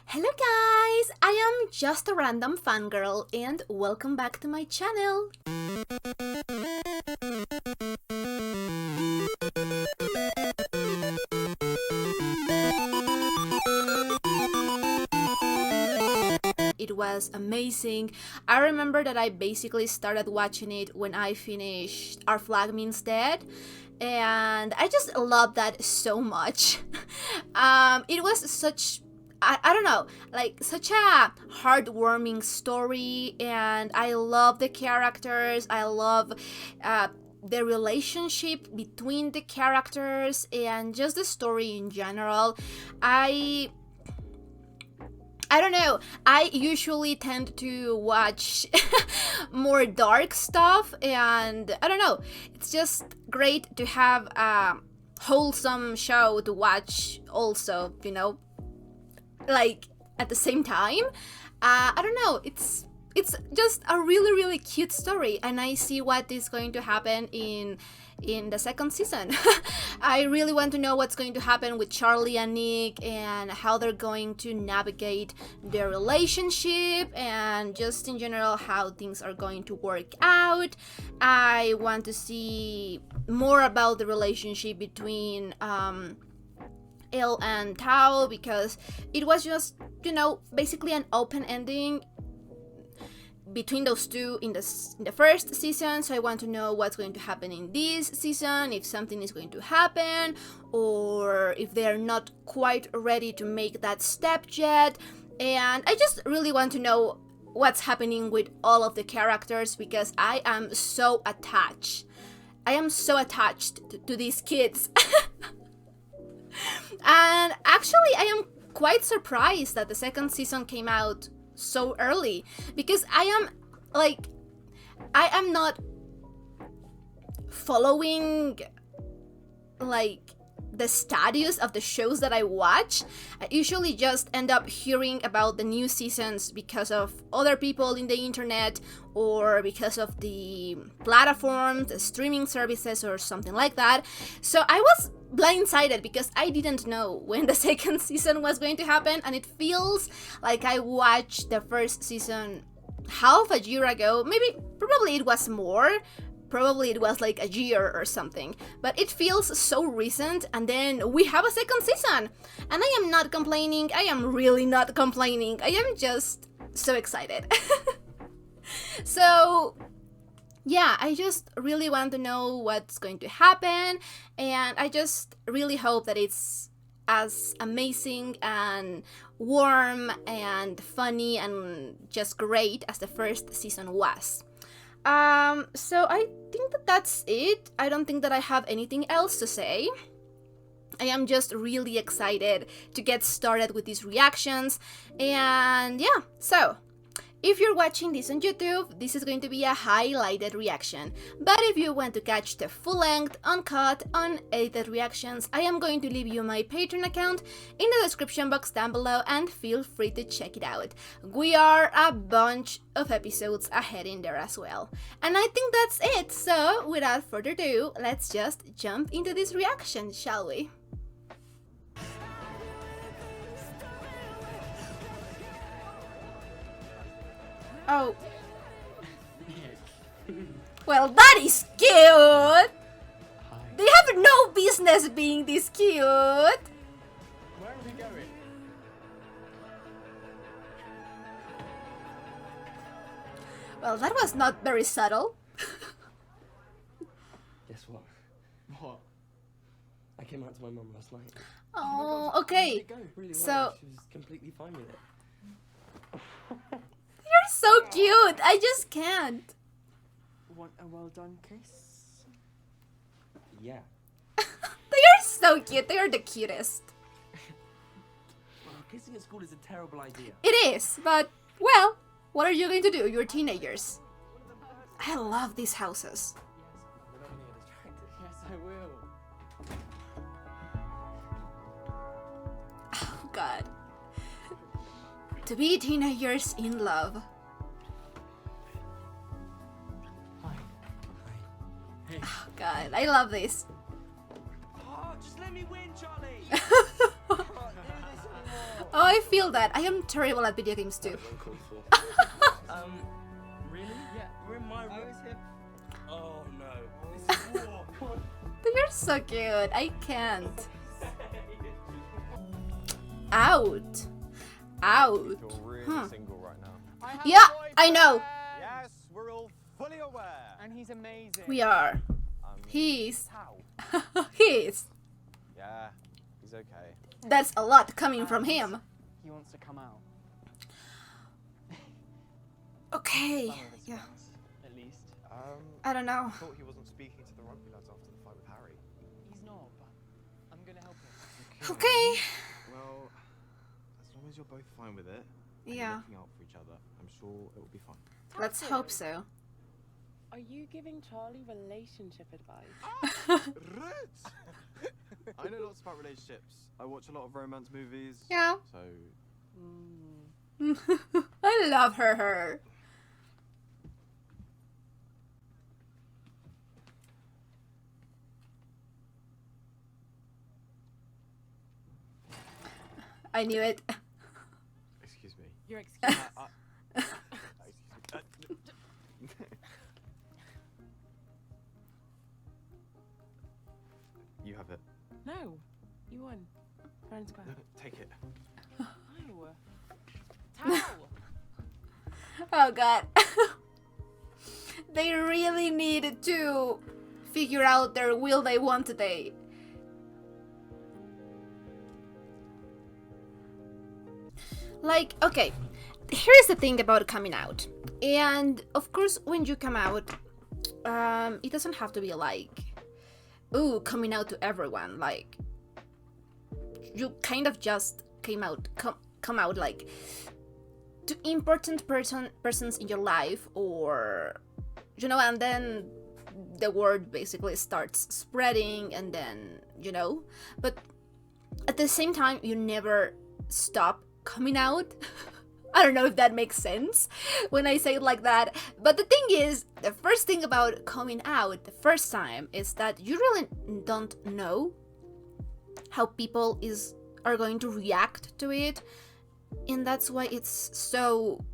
Hello guys, I am just a random fangirl and welcome back to my channel. It was amazing. I remember that I basically started watching it when I finished Our Flag Means Dead, and I just love that so much. It was such I don't know, like such a heartwarming story, and I love the characters. I love the relationship between the characters and just the story in general. I don't know. I usually tend to watch more dark stuff, and I don't know. It's just great to have a wholesome show to watch also, like at the same time. I don't know. It's just a really cute story, and I see what is going to happen in the second season. I really want to know what's going to happen with Charlie and Nick and how they're going to navigate their relationship and just in general how things are going to work out. I want to see more about the relationship between Elle and Tao, because it was just, basically an open ending between those two in the first season. So I want to know what's going to happen in this season, if something is going to happen, or if they're not quite ready to make that step yet. And I just really want to know what's happening with all of the characters, because I am so attached. I am so attached to these kids. And actually, I am quite surprised that the second season came out so early, because I am not following like the status of the shows that I watch. I usually just end up hearing about the new seasons because of other people in the internet, or because of the platforms, the streaming services, or something like that. So I was blindsided because I didn't know when the second season was going to happen, and it feels like I watched the first season half a year ago. Probably it was more. Probably it was like a year or something, but it feels so recent, and then we have a second season, and I am not complaining. I am really not complaining. I am just so excited. So yeah, I just really want to know what's going to happen, and I just really hope that it's as amazing and warm and funny and just great as the first season was. So I think that that's it. I don't think that I have anything else to say. I am just really excited to get started with these reactions, and yeah, so if you're watching this on YouTube, this is going to be a highlighted reaction. But if you want to catch the full-length, uncut, unedited reactions, I am going to leave you my Patreon account in the description box down below, and feel free to check it out. We are a bunch of episodes ahead in there as well. And I think that's it, so without further ado, let's just jump into this reaction, shall we? Oh. Well, that is cute! Hi. They have no business being this cute! Where are we going? Well, that was not very subtle. Guess what? What? I came out to my mum last night. Oh, God, okay. how did it go? Really So well. She was completely fine with it. You're so cute. I just can't. Want a well done kiss? Yeah. They are so cute. They are the cutest. Well, kissing at school is a terrible idea. It is, but, well, what are you going to do? You're teenagers. I love these houses. We're not going to get distracted. Yes, I will. Oh, God. To be teenagers in love. Hi. Hey. Oh, God, I love this. Oh, just let me win, Charlie. Oh I feel that. I am terrible at video games too. Really? Yeah, we're in my room. Oh no. This is war. Come on. You're so cute. I can't. Out. You're really single right now. Yeah, I know. Yes, we're all fully aware. And he's amazing. We are. He's. He's. Yeah, he's okay. That's a lot coming from him. He wants to come out. Okay. Some of his Yeah. friends, at least. I don't know. I thought he wasn't speaking to the rugby lads after the fight with Harry. He's not, but I'm gonna help him. Okay. Well, as long as you're both fine with it, and Yeah. you're looking out for each other, I'm sure it will be fine. Let's hope so. Are you giving Charlie relationship advice? Rude! I know lots about relationships. I watch a lot of romance movies. Yeah. So, I love her. I knew it. excuse me. Your excuse. You have it. No, you won. Fair and square. Take it. No. Towel. Oh god. They really need to figure out their will they want today. Like, okay, here's the thing about coming out. And of course, when you come out, it doesn't have to be like, ooh, coming out to everyone. Like, you kind of just come out like to important persons in your life, or you know, and then the word basically starts spreading, and then you know, but at the same time you never stop coming out. I don't know if that makes sense when I say it like that, but the thing is, the first thing about coming out the first time is that you really don't know how people are going to react to it, and that's why it's so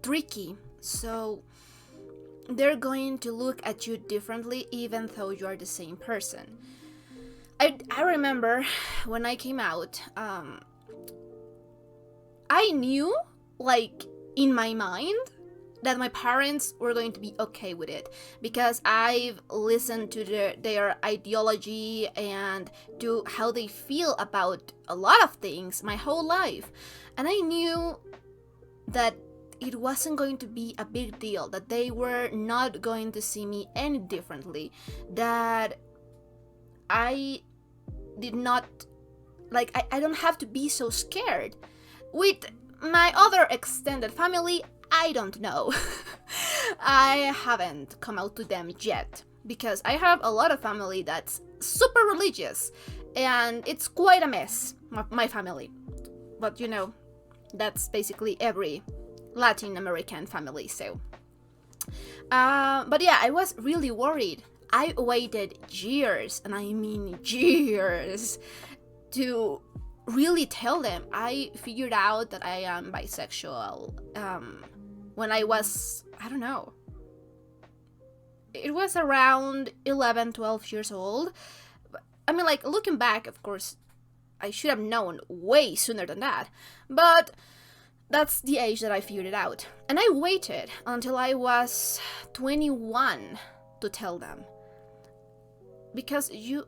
tricky. So they're going to look at you differently even though you are the same person. I remember when I came out, I knew, like, in my mind, that my parents were going to be okay with it, because I've listened to their ideology and to how they feel about a lot of things my whole life. And I knew that it wasn't going to be a big deal, that they were not going to see me any differently, that I did not, like, I don't have to be so scared. With my other extended family, I don't know. I haven't come out to them yet, because I have a lot of family that's super religious, and it's quite a mess, my family. But you know, that's basically every Latin American family, so. But yeah, I was really worried. I waited years, and I mean years, to really tell them. I figured out that I am bisexual when I was, I don't know, it was around 11, 12 years old. I mean, like, looking back, of course, I should have known way sooner than that, but that's the age that I figured it out. And I waited until I was 21 to tell them, because you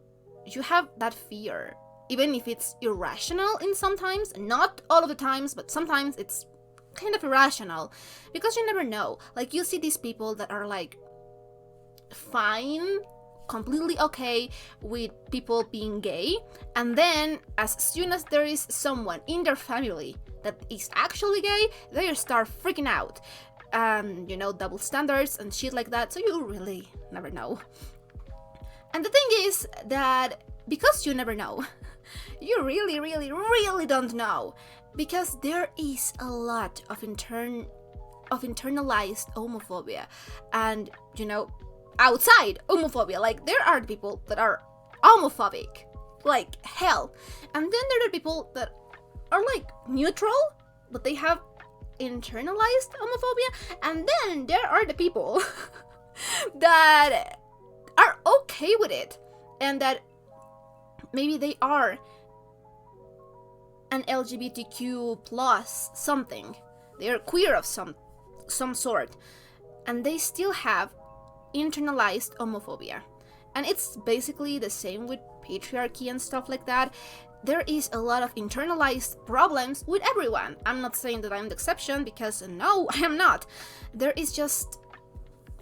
have that fear, even if it's irrational in sometimes, not all of the times, but sometimes it's kind of irrational, because you never know. Like, you see these people that are like fine, completely okay with people being gay, and then as soon as there is someone in their family that is actually gay, they start freaking out, and you know, double standards and shit like that. So you really never know. And the thing is that because you never know, you really, really, really don't know, because there is a lot of internalized homophobia, and you know, outside homophobia. Like, there are people that are homophobic like hell. And then there are people that are like neutral, but they have internalized homophobia. And then there are the people that are okay with it, and that maybe they are an LGBTQ plus something. They are queer of some sort, and they still have internalized homophobia. And it's basically the same with patriarchy and stuff like that. There is a lot of internalized problems with everyone. I'm not saying that I'm the exception, because no, I am not. There is just...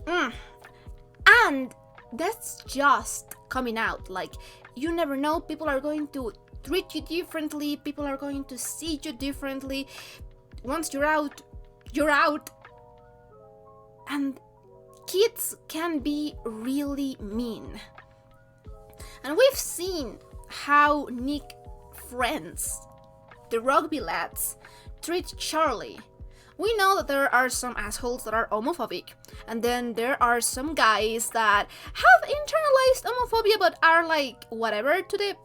And that's just coming out. Like, you never know, people are going to treat you differently, people are going to see you differently. Once you're out, you're out. And kids can be really mean. And we've seen how Nick friends, the rugby lads, treat Charlie. We know that there are some assholes that are homophobic, and then there are some guys that have internalized homophobia but are like whatever to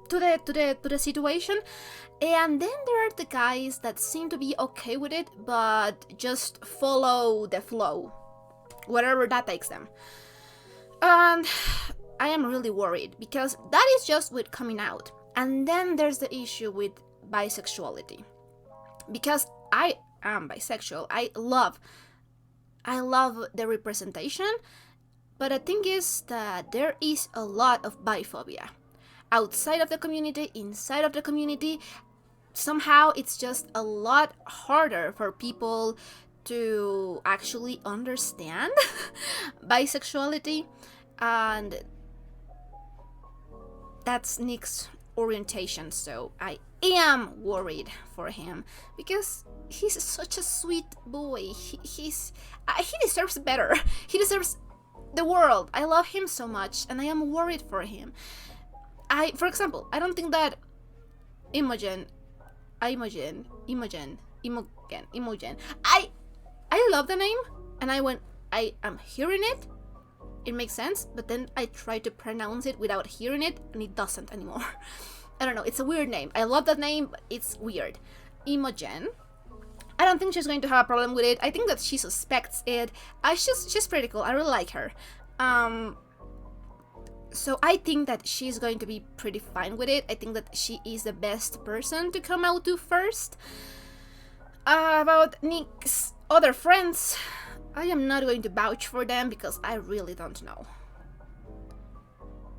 the situation. And then there are the guys that seem to be okay with it but just follow the flow, wherever that takes them. And I am really worried, because that is just with coming out. And then there's the issue with bisexuality, because I am bisexual. I love the representation, but the thing is that there is a lot of biphobia outside of the community, inside of the community. Somehow it's just a lot harder for people to actually understand bisexuality, and that's Nick's orientation. So I am worried for him, because he's such a sweet boy. He deserves better. He deserves the world. I love him so much, and I am worried for him. For example, I don't think that Imogen. I love the name, and when I am hearing it, it makes sense, but then I try to pronounce it without hearing it, and it doesn't anymore. I don't know, it's a weird name. I love that name, but it's weird. Imogen. I don't think she's going to have a problem with it. I think that she suspects it. She's pretty cool. I really like her. So I think that she's going to be pretty fine with it. I think that she is the best person to come out to first. About Nick's other friends, I am not going to vouch for them, because I really don't know.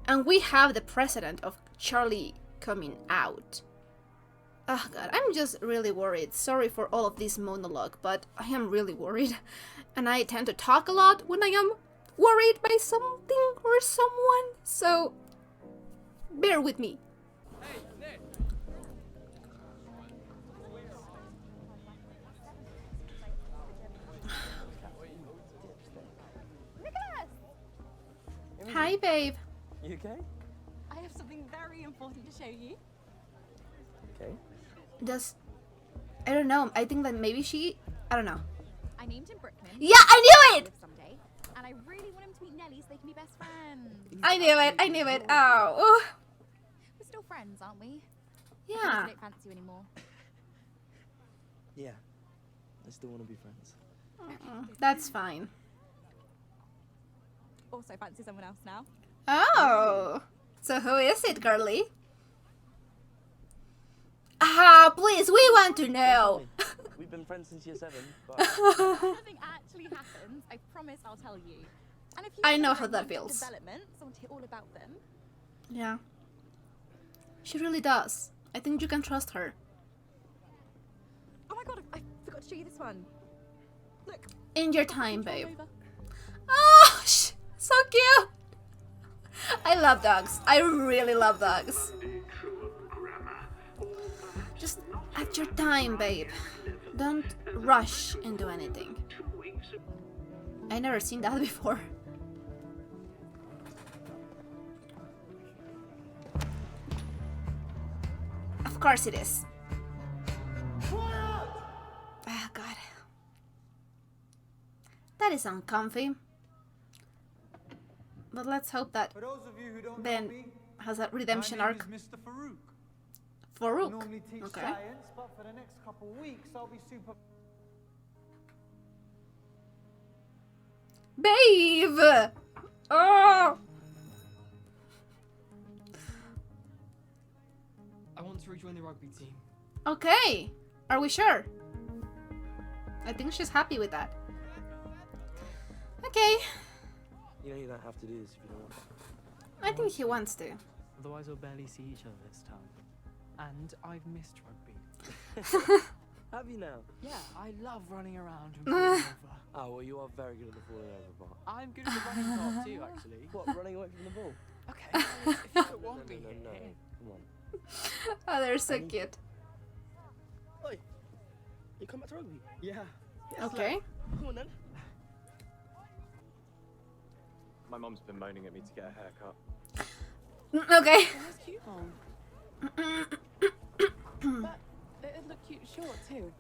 And we have the precedent of Charlie coming out. Oh god, I'm just really worried. Sorry for all of this monologue, but I am really worried. And I tend to talk a lot when I am worried by something or someone, so bear with me. Hey, Nick. Hi, babe. You okay? I have something very important to show you. Okay. I don't know. I think that maybe I don't know. I named him Brickman. Yeah, I knew it! Someday, and I really want him to meet Nelly so they can be best friends. I knew it. Oh. We're still friends, aren't we? Yeah. I don't fancy you anymore. Yeah. I still want to be friends. That's fine. Also fancy someone else now. Oh. So who is it, girly? Please, we want to know. We've been friends since year 7, but If something actually happens, I promise I'll tell you. And if you I know ever how that want feels. Developments, I want to hear all about them. Yeah. She really does. I think you can trust her. Oh my god, I forgot to show you this one. Look. In your time, Control babe. over. Oh, so cute. I love dogs. I really love dogs. Just at your time, babe. Don't rush into anything. I never seen that before. Of course it is. Oh god. That is uncomfy. But let's hope that For those of you who don't Ben know me, has a redemption My name arc. is Mr. Farouk. I Farouk. normally teach Okay. science, but for the next couple weeks, I'll be super. Babe! Oh! I want to rejoin the rugby team. Okay. Are we sure? I think she's happy with that. Okay. You know you don't have to do this if you don't want to. I think he wants to. Otherwise, we'll barely see each other this term. And I've missed rugby. Have you now? Yeah, I love running around and falling over. Oh, well, you are very good at the falling over part. I'm good at the running part too, actually. What, running away from the ball? Okay, if you don't No, want me no, no, here. come on. Oh, they're so cute. Oi, you come back to rugby? Yeah. Okay. Come on then. My mum's been moaning at me to get a haircut. Okay. Oh, that's cute, Mom. But it'd look cute short too.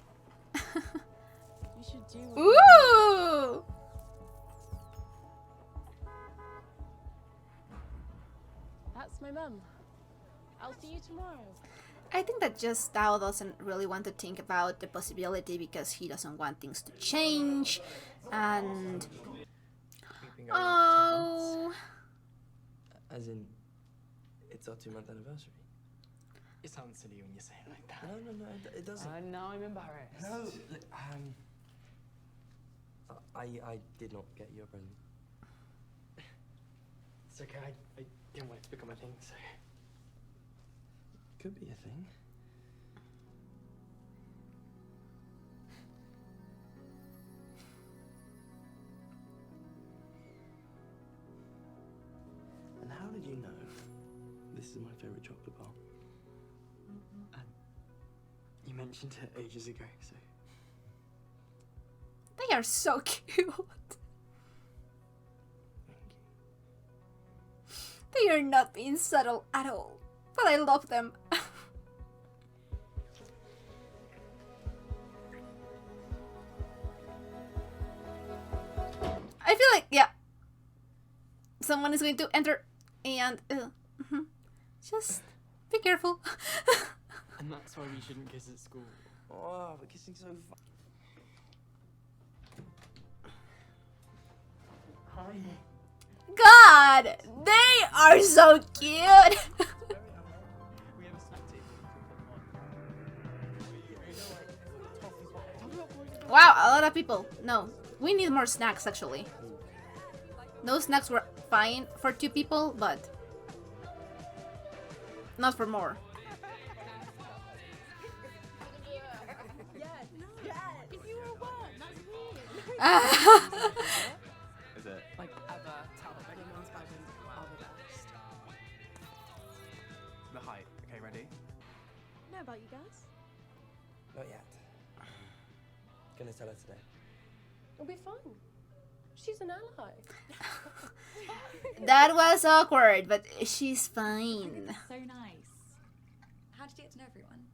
You should do what Ooh! That's my mum. I'll see you tomorrow. I think that just Tao doesn't really want to think about the possibility because he doesn't want things to change. And We've been going oh, As in, it's our 2-month anniversary. It sounds silly when you say it like that. No, it doesn't. Now I'm embarrassed. No, look, I did not get you a present. It's okay, I didn't want it to become a thing, so... Could be a thing. And how did you know this is my favorite chocolate bar? You mentioned it ages ago, so... they are so cute. They are not being subtle at all, but I love them. I feel like, yeah, someone is going to enter and just be careful. And that's why we shouldn't kiss at school. Oh, we're kissing so fun. Hi. God, they are so cute. We have a snack table. Wow, a lot of people. No, we need more snacks actually. Those snacks were fine for 2 people, but not for more. If you were one, that's weird. Is it? Like, ever tell anyone's present are the best. The height. Okay, ready? Know about you guys? Not yet. Gonna tell her today. It'll be fun. She's an ally. That was awkward, but she's fine. So nice. How did you get to know everyone?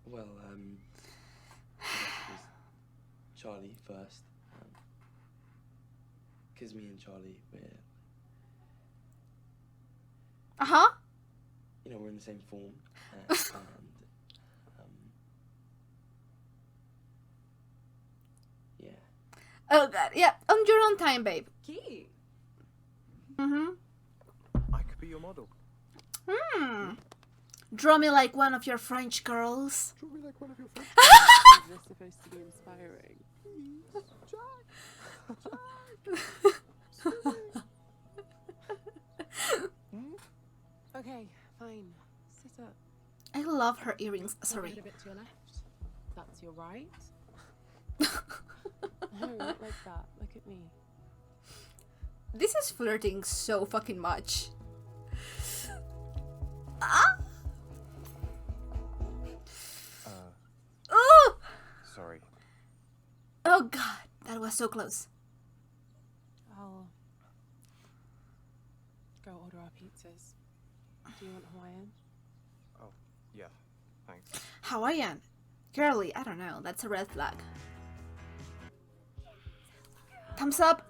Well, it was Charlie first. Because me and Charlie, Uh-huh. we're in the same form. Yeah. Oh god, yeah, on your own time, babe. Cute. Mm-hmm. I could be your model. Draw me like one of your French girls. Draw me like one of your friends. Is this supposed to be inspiring? Okay, fine. Sit up. I love her earrings. Turn Sorry. your head a bit to your left. That's your right. No, not like that. Look at me. This is flirting so fucking much. Ah! Oh! Sorry. Oh god, that was so close. I'll go order our pizzas. Do you want Hawaiian? Oh, yeah. Thanks. Hawaiian. Girly, I don't know. That's a red flag. Thumbs up.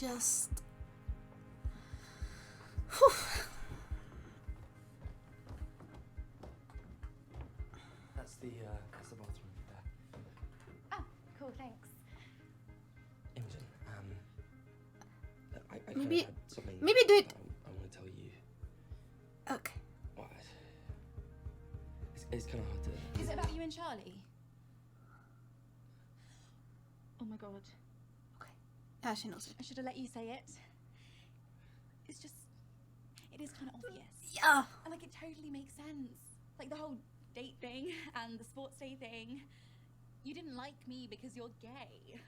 just... Whew. That's the bathroom there. Oh, cool, thanks. Imogen, I Maybe- had something maybe do it- I want to tell you. Okay. What? It's kind of hard to... Is it about you and Charlie? Oh my god. Ah, she knows it. I should have let you say it. It's just... It is kind of obvious. Yeah. And like, it totally makes sense. Like the whole date thing and the sports day thing. You didn't like me because you're gay.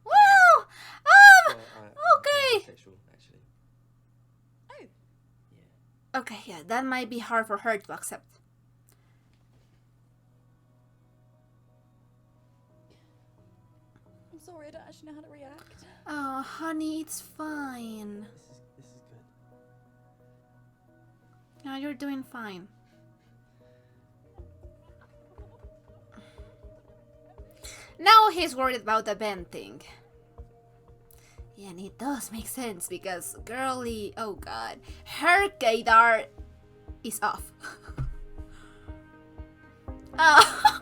Well, Well, I'm okay. bisexual, actually. Oh, Yeah. Okay, yeah, that might be hard for her to accept. I'm sorry, I don't actually know how to react. Oh, honey, it's fine. This is good. No, you're doing fine. Now he's worried about the band thing. Yeah, and it does make sense because girly, oh god, her gaydar is off. Ah.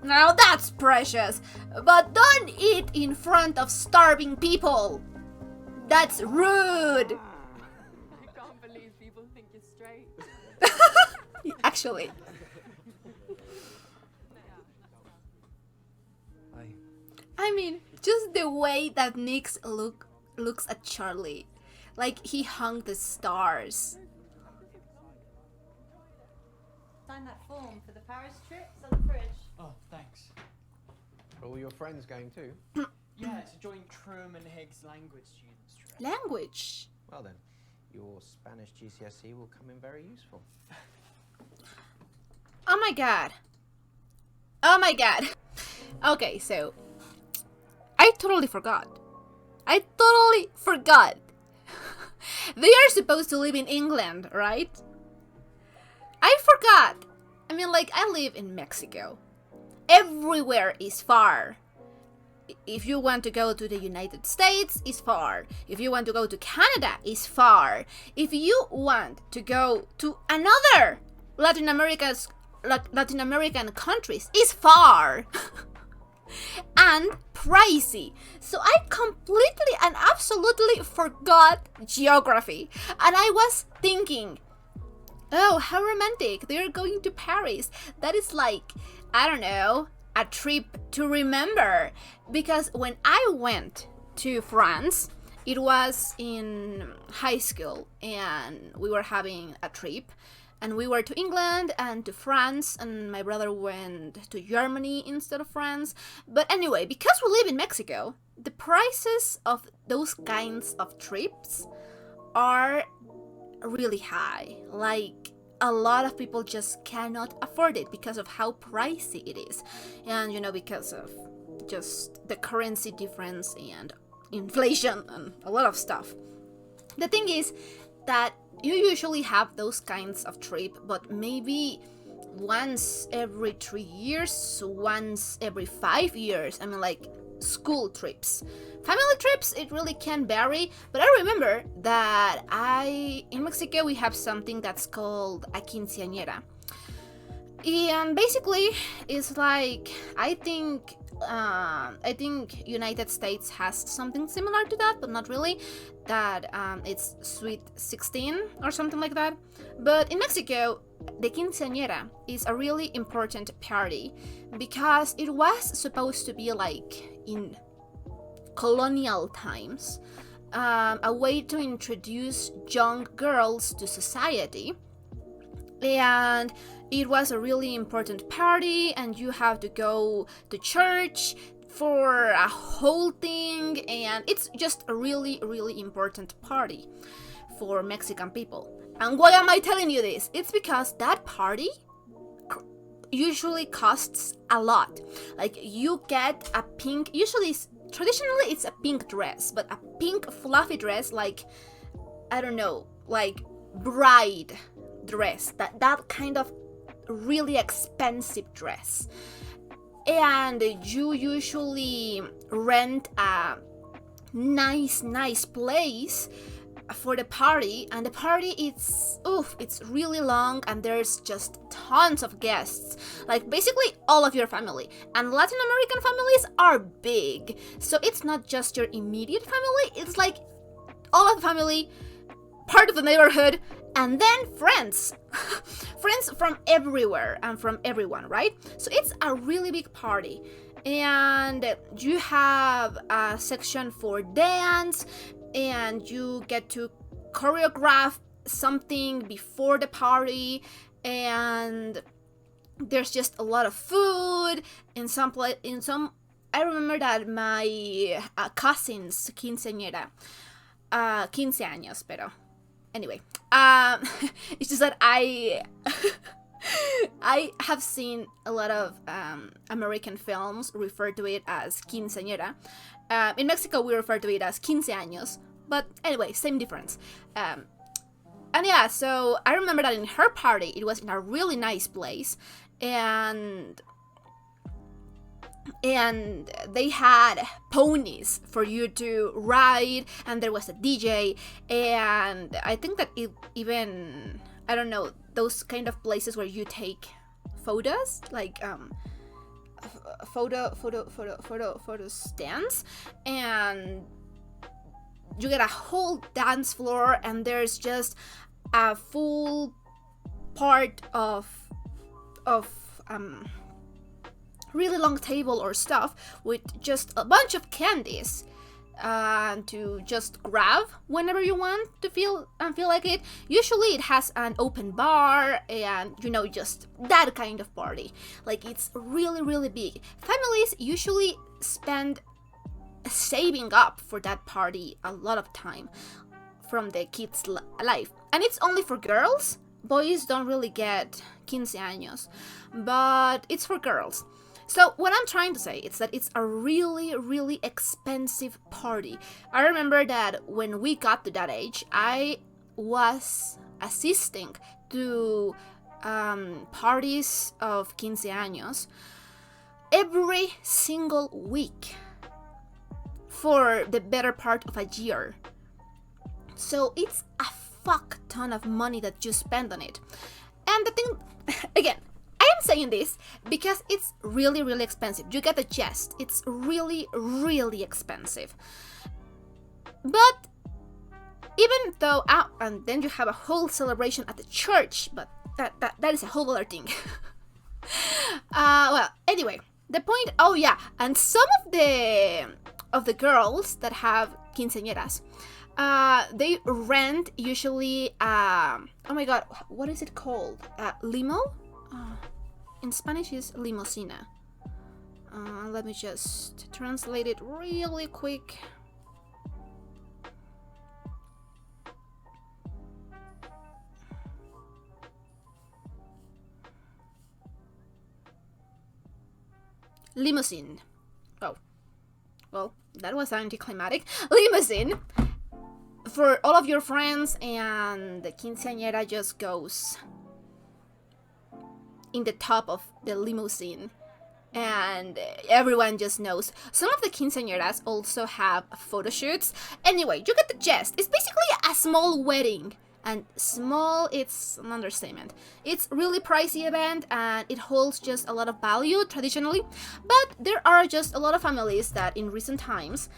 Now that's precious, but don't eat in front of starving people. That's rude. I can't believe people think you're straight. Actually. I mean, just the way that Nix looks at Charlie. Like he hung the stars. Sign that form for the Paris trip. It's on the fridge. Oh, thanks. Are all your friends going too? Yeah, it's a joint Trum and Higgs language students trip. Language. Well then, your Spanish GCSE will come in very useful. Oh my god. Oh my god. Okay, so I totally forgot. They are supposed to live in England, right? I forgot. I mean, like, I live in Mexico. Everywhere is far. If you want to go to the United States, it's far. If you want to go to Canada, it's far. If you want to go to another Latin American countries, it's far. And pricey. So I completely and absolutely forgot geography. And I was thinking, oh, how romantic. They're going to Paris. That is like, I don't know, a trip to remember. Because when I went to France, it was in high school and we were having a trip. And we were to England and to France, and my brother went to Germany instead of France. But anyway, because we live in Mexico, the prices of those kinds of trips are really high. Like, a lot of people just cannot afford it because of how pricey it is. And, you know, because of just the currency difference and inflation and a lot of stuff. The thing is that you usually have those kinds of trip, but maybe once every 3 years, once every 5 years. I mean, like school trips. Family trips, it really can vary, but I remember that in Mexico we have something that's called a quinceañera. And basically, it's like, I think United States has something similar to that, but not really. That it's Sweet 16 or something like that. But in Mexico, the quinceañera is a really important party because it was supposed to be like in colonial times, a way to introduce young girls to society. And it was a really important party, and you have to go to church for a whole thing, and it's just a really, really important party for Mexican people. And why am I telling you this? It's because that party usually costs a lot. Like, you get a pink, traditionally it's a pink dress, but a pink fluffy dress, like, I don't know, like bride dress, that kind of really expensive dress. and you usually rent a nice place for the party, and the party it's really long, and there's just tons of guests, like basically all of your family. And Latin American families are big, so it's not just your immediate family, it's like all of the family, part of the neighborhood, and then friends friends from everywhere and from everyone, right? So it's a really big party, and you have a section for dance, and you get to choreograph something before the party, and there's just a lot of food in some I remember that my cousin's quinceañera, 15 años, pero anyway, it's just that I have seen a lot of American films refer to it as quinceañera. In Mexico, we refer to it as 15 años, but anyway, same difference. And yeah, so I remember that in her party, it was in a really nice place, and they had ponies for you to ride, and there was a DJ, and I think that it even, I don't know, those kind of places where you take photos, like photo stands, and you get a whole dance floor, and there's just a full part of really long table or stuff with just a bunch of candies to just grab whenever you want to feel like it. Usually it has an open bar, and just that kind of party. Like, it's really big. Families usually spend saving up for that party a lot of time from the kids' life, and it's only for girls. Boys don't really get 15 años, but it's for girls. So what I'm trying to say is that it's a really expensive party. I remember that when we got to that age, I was assisting to parties of 15 años every single week for the better part of a year. So it's a fuck ton of money that you spend on it. And the thing, again, I am saying this because it's really expensive. You get the gist. It's really expensive. But even though, and then you have a whole celebration at the church, but that is a whole other thing. Well, anyway, the point. Oh yeah, and some of the girls that have quinceañeras, they rent usually. Oh my god, what is it called? Limo. In Spanish is limosina. Let me just translate it really quick. Limousine. Oh, well, that was anticlimactic. Limousine for all of your friends, and the quinceañera just goes in the top of the limousine, and everyone just knows. Some of the quinceañeras also have photo shoots. Anyway, you get the gist. It's basically a small wedding, and small, it's an understatement. It's really pricey event, and it holds just a lot of value traditionally, but there are just a lot of families that in recent times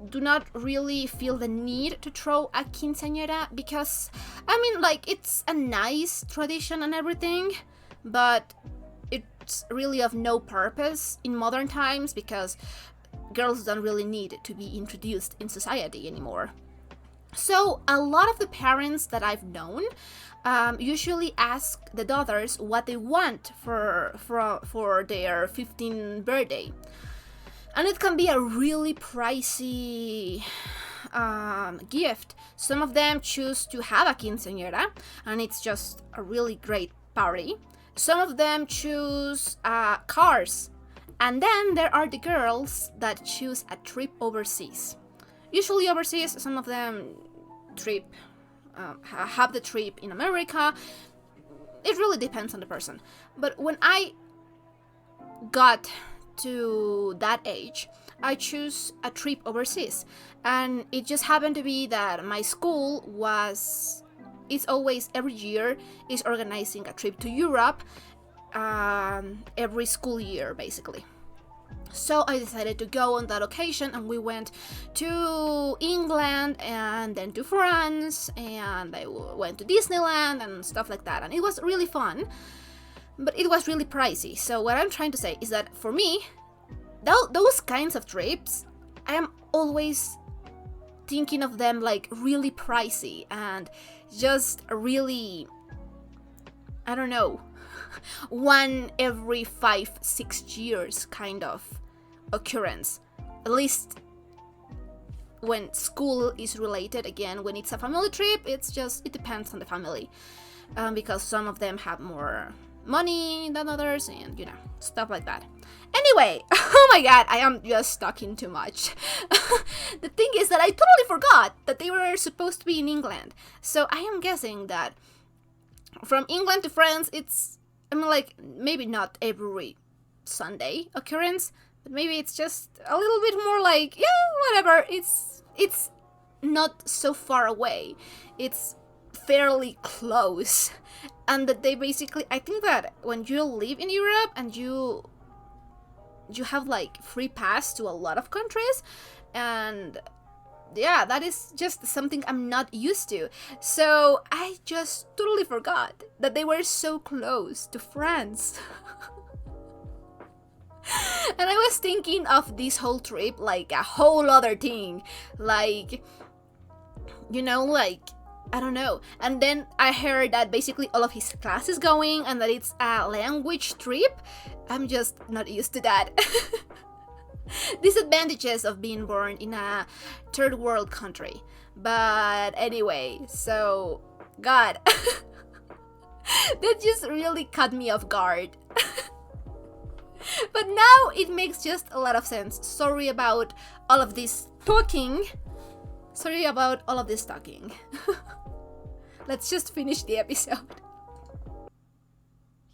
do not really feel the need to throw a quinceañera, because I mean, like, it's a nice tradition and everything, but it's really of no purpose in modern times, because girls don't really need to be introduced in society anymore. So a lot of the parents that I've known usually ask the daughters what they want for their 15th birthday. And it can be a really pricey gift. Some of them choose to have a quinceañera, and it's just a really great party. Some of them choose cars. And then there are the girls that choose a trip overseas. Usually overseas, some of them have the trip in America. It really depends on the person. But when I got to that age, I chose a trip overseas. And it just happened to be that my school it's always every year is organizing a trip to Europe, every school year basically. So I decided to go on that occasion, and we went to England and then to France, and I went to Disneyland and stuff like that, and it was really fun, but it was really pricey. So what I'm trying to say is that for me, those kinds of trips, I am always thinking of them like really pricey and just really, I don't know, one every 5-6 years kind of occurrence. At least when school is related. Again, when it's a family trip, it depends on the family, because some of them have more money than others, and you know, stuff like that. Anyway, oh my god, I am just talking too much. The thing is that I totally forgot that they were supposed to be in England. So I am guessing that from England to France, like, maybe not every Sunday occurrence, but maybe it's just a little bit more like, yeah, whatever. It's not so far away. It's fairly close. And that they basically, I think that when you live in Europe and you have like free pass to a lot of countries, and yeah, that is just something I'm not used to. So I just totally forgot that they were so close to France. And I was thinking of this whole trip like a whole other thing, like, you know, like, I don't know. And then I heard that basically all of his class is going and that it's a language trip. I'm just not used to that. Disadvantages of being born in a third world country. But anyway, so, God. That just really caught me off guard. But now it makes just a lot of sense. Sorry about all of this talking. Let's just finish the episode.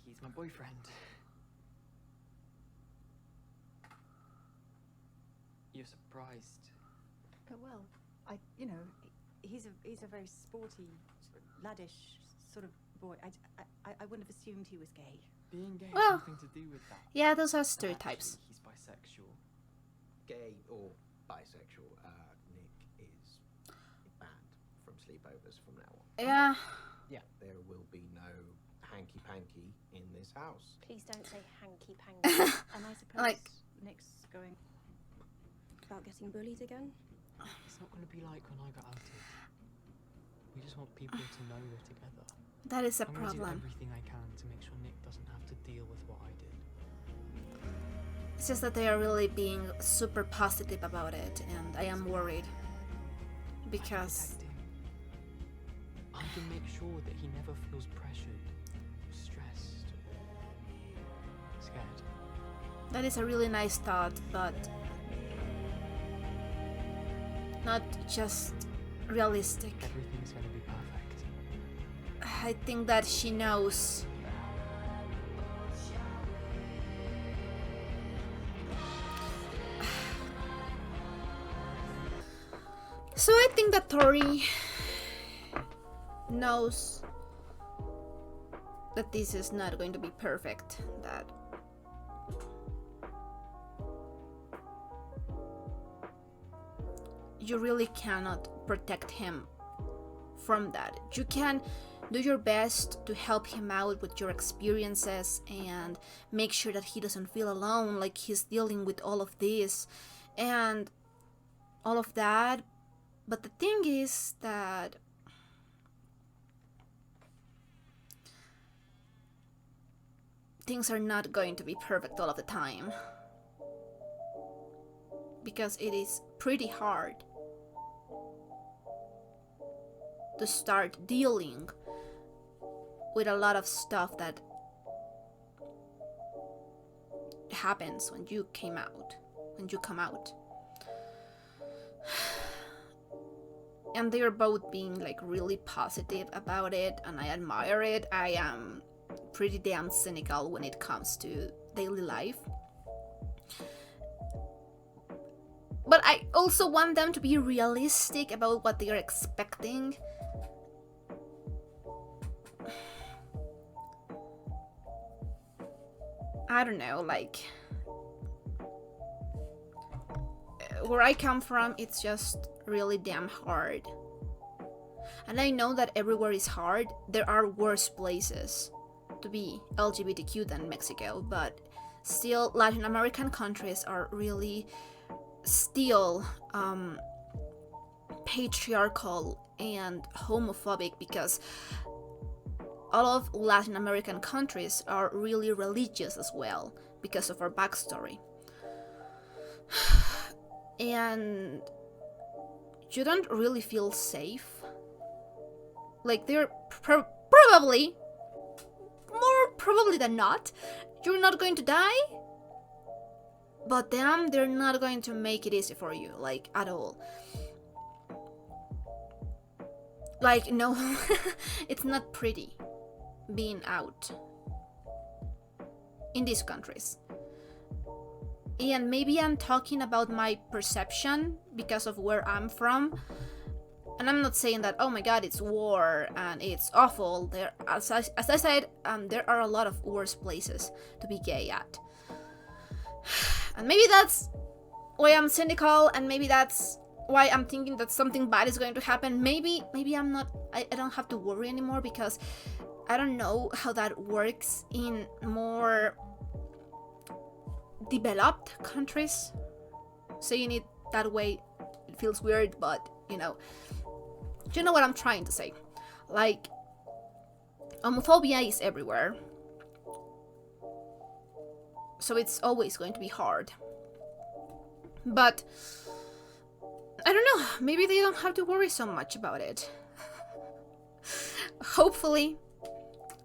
He's my boyfriend. You're surprised. Well, he's a very sporty, laddish sort of boy. I wouldn't have assumed he was gay. Being gay Well, has something to do with that. Yeah, those are But stereotypes. actually, he's bisexual. Gay or bisexual, Nick is banned from sleepovers from now on. Yeah. Yeah, there will be no hanky-panky in this house. Please don't say hanky-panky. And I suppose Like- Nick's going about getting bullied again? It's not going to be like when I got outed. We just want people to know we're together. That is a I'm going to do problem. everything I can to make sure Nick doesn't have to deal with what I did. It's just that they are really being super positive about it, and I am worried. I Because can protect him. I can make sure that he never feels pressured, stressed, or scared. that is a really nice thought, but not just realistic. Everything's going to be perfect. I think that she knows. So I think that Tori knows that this is not going to be perfect, that you really cannot protect him from that. You can do your best to help him out with your experiences and make sure that he doesn't feel alone, like he's dealing with all of this and all of that. But the thing is that things are not going to be perfect all of the time, because it is pretty hard to start dealing with a lot of stuff that happens when you come out. And they are both being like really positive about it, and I admire it. I am pretty damn cynical when it comes to daily life. but I also want them to be realistic about what they are expecting. I don't know, like, where I come from, it's just really damn hard. And I know that everywhere is hard. There are worse places to be LGBTQ than Mexico, but still Latin American countries are really still patriarchal and homophobic, because all of Latin American countries are really religious as well because of our backstory. And you don't really feel safe. Like, they're probably, more probably than not, you're not going to die, but damn, they're not going to make it easy for you, like, at all. Like, no, it's not pretty being out in these countries. And maybe I'm talking about my perception because of where I'm from. And I'm not saying that, oh my god, it's war and it's awful. There, as I said, there are a lot of worse places to be gay at. And maybe that's why I'm cynical, and maybe that's why I'm thinking that something bad is going to happen. Maybe I'm not, I don't have to worry anymore, because I don't know how that works in more developed countries. Saying it that way, it feels weird, but you know what I'm trying to say. Like, homophobia is everywhere, so it's always going to be hard. But I don't know, maybe they don't have to worry so much about it. Hopefully.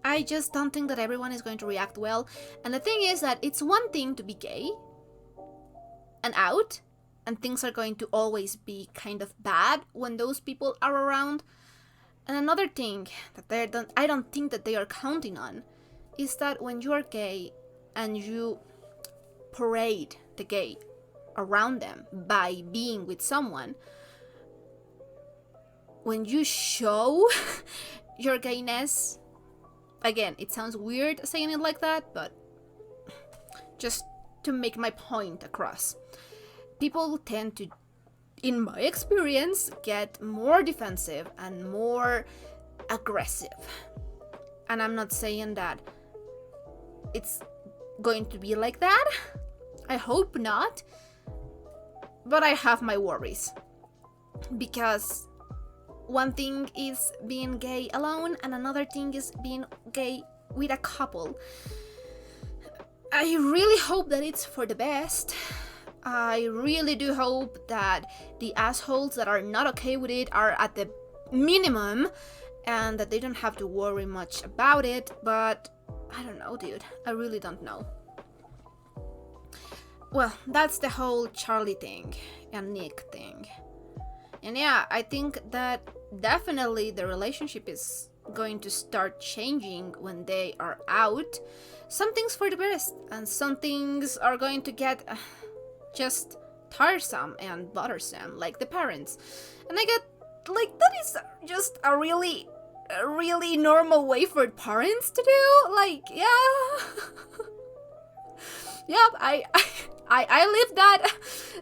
I just don't think that everyone is going to react well. And the thing is that it's one thing to be gay and out, and things are going to always be kind of bad when those people are around. And another thing that I don't think that they are counting on is that when you are gay and you parade the gay around them by being with someone, when you show your gayness, again, it sounds weird saying it like that, but just to make my point across, people tend to, in my experience, get more defensive and more aggressive. And I'm not saying that it's going to be like that. I hope not. But I have my worries. Because one thing is being gay alone, and another thing is being gay with a couple. I really hope that it's for the best. I really do hope that the assholes that are not okay with it are at the minimum, and that they don't have to worry much about it, but I don't know, dude. I really don't know. Well, that's the whole Charlie thing and Nick thing. And yeah, I think that definitely the relationship is going to start changing when they are out. Some things for the best, and some things are going to get just tiresome and bothersome, like the parents. And I get, like, that is just a really normal way for parents to do. Like, yeah. Yep, I lived that,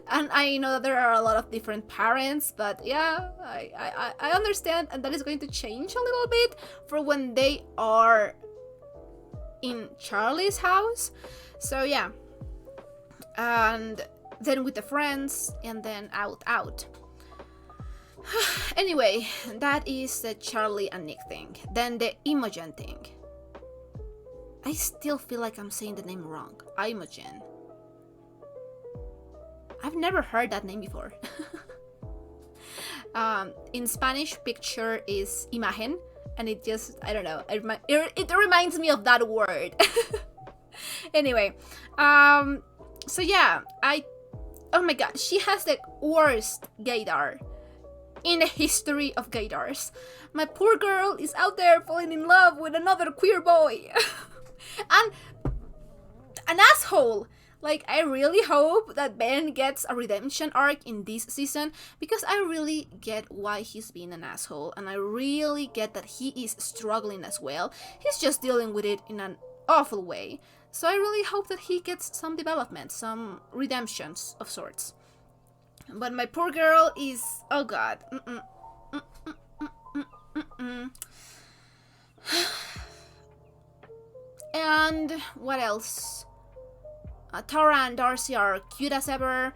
and I know that there are a lot of different parents, but yeah, I understand, and that is going to change a little bit for when they are in Charlie's house. So yeah, and then with the friends, and then out. Anyway, that is the Charlie and Nick thing. Then the Imogen thing. I still feel like I'm saying the name wrong. Imogen. I've never heard that name before. In Spanish, picture is imagen, and it just, I don't know, it reminds me of that word. Anyway, so yeah, oh my god, she has the worst gaydar in the history of gaydars. My poor girl is out there falling in love with another queer boy. And an asshole, Like, I really hope that Ben gets a redemption arc in this season, because I really get why he's being an asshole, and I really get that he is struggling as well. He's just dealing with it in an awful way. So I really hope that he gets some development, some redemptions of sorts. But my poor girl is... oh god. And what else? Tara and Darcy are cute as ever,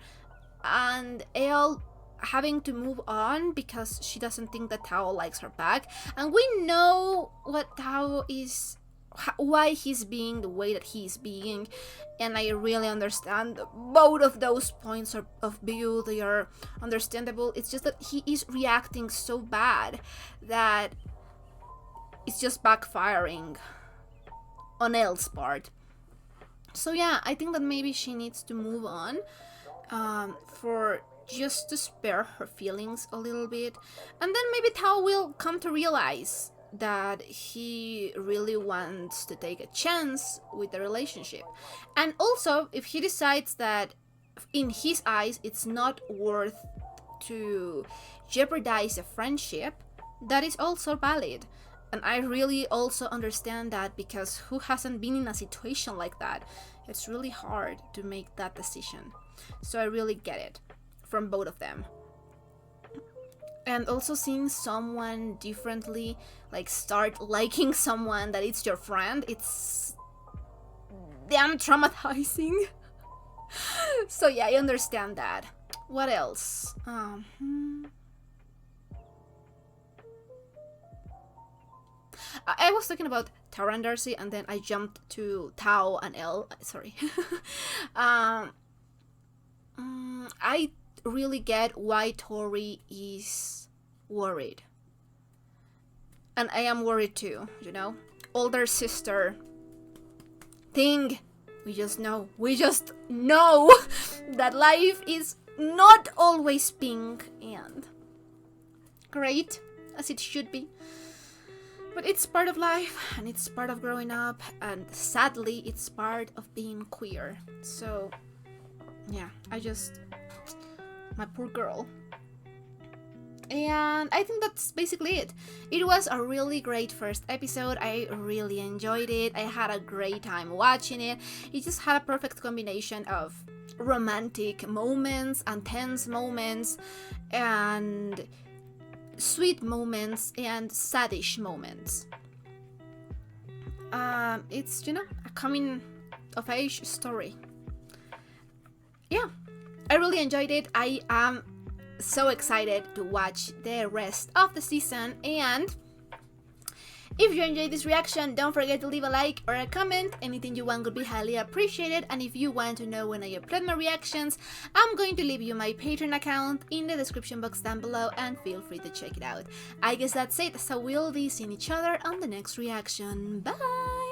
and Elle having to move on because she doesn't think that Tao likes her back, and we know what Tao is, why he's being the way that he's being, and I really understand both of those points of view. They are understandable. It's just that he is reacting so bad that it's just backfiring on Elle's part. So yeah, I think that maybe she needs to move on, for just to spare her feelings a little bit, and then maybe Tao will come to realize that he really wants to take a chance with the relationship. And also, if he decides that in his eyes it's not worth to jeopardize a friendship, that is also valid. And I really also understand that, because who hasn't been in a situation like that? It's really hard to make that decision. So I really get it from both of them. And also seeing someone differently, like start liking someone that it's your friend, it's damn traumatizing. So yeah, I understand that. What else? I was talking about Tara and Darcy, and then I jumped to Tao and Elle. Sorry. I really get why Tori is worried. And I am worried too, you know? Older sister thing. We just know that life is not always pink and great as it should be. But it's part of life, and it's part of growing up, and sadly, it's part of being queer. So, yeah, my poor girl. And I think that's basically it. It was a really great first episode. I really enjoyed it. I had a great time watching it. It just had a perfect combination of romantic moments and tense moments and sweet moments and saddish moments. It's, you know, a coming of age story. Yeah, I really enjoyed it. I am so excited to watch the rest of the season, and if you enjoyed this reaction, don't forget to leave a like or a comment. Anything you want would be highly appreciated. And if you want to know when I upload my reactions, I'm going to leave you my Patreon account in the description box down below, and feel free to check it out. I guess that's it, so we'll be seeing each other on the next reaction. Bye!